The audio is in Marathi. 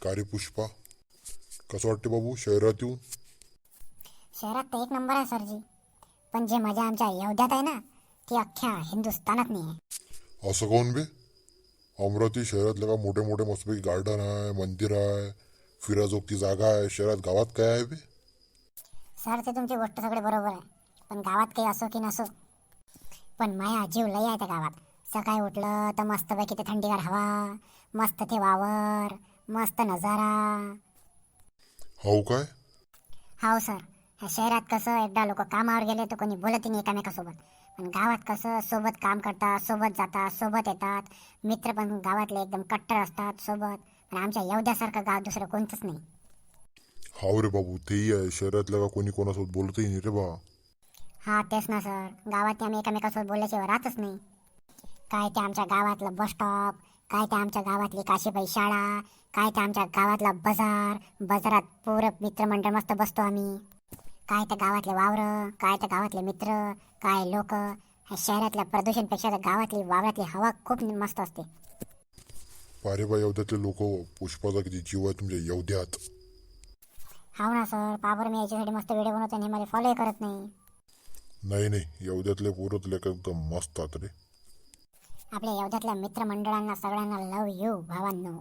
का रे पुष्पा, कसं वाटते बाबू शहरात येऊन? शहरात तर एक नंबर आहे सरजी. पण जे मजा आमच्या अयोध्यात आहे ना, ती अख्ख्या हिंदुस्थानात नाही आहे. असं काऊन बे? अमरावती शहरातलं का मोठे मोठे मस्तपैकी गार्डन आहे, मंदिर आहे, फिराजोगती जागा आहे. शहरात गावात काय आहे बे? सर, ते तुमची गोष्ट सगळे बरोबर आहे. पण गावात काही असो की नसो, पण माया जीव लय आहे त्या गावात. सकाळी उठलं तर मस्तपैकी ते थंडीगार हवा, मस्त ते वावर, मस्त नजारा. हो काय? हाव सर. ह्या शहरात कसं एकदा लोक कामावर गेले तर कोणी बोलत नाही एकामेकासोबत. पण गावात कसं सोबत काम करतात, सोबत जातात, सोबत येतात. मित्र पण गावातले एकदम कट्टर असतात सोबत. पण आमच्या एवढ्यासारखं गाव दुसरं कोणतंच नाही. हाव रे बाबू, तेही आहे. शहरातलं का कोणी कोणासोबत बोलतही नाही रे बा. हा तेच ना सर, गावात आम्ही एकामेकासोबत बोलल्याशिवाय राहतच नाही. काय ते आमच्या गावातलं बस स्टॉप, काय ते आमच्या गावातली काशीबाई शाळा, काय ते आमच्या गावातला बाजार. बाजारात पूरं मित्रमंडळ मस्त बसतो आम्ही. काय त्या गावातले वावर, काय त्या गावातले मित्र, काय लोक. ह्या शहरातल्या प्रदूषणपेक्षा तर गावातली वावरातली हवा खूप मस्त असते. पारे बा एवढ्यातले लोक, पुष्पाचा किती जीव आहे तुमच्या एवढ्यात. हाव ना सर, पाबर मी याच्यासाठी मस्त व्हिडिओ बनवतो आणि हे मला फॉलो करत नाही. नाही नाही, एवढ्यातले पोरतले एकदम मस्त आहेत रे. आपल्या एवढ्यातल्या मित्रमंडळांना सगळ्यांना लव यू भावांनो.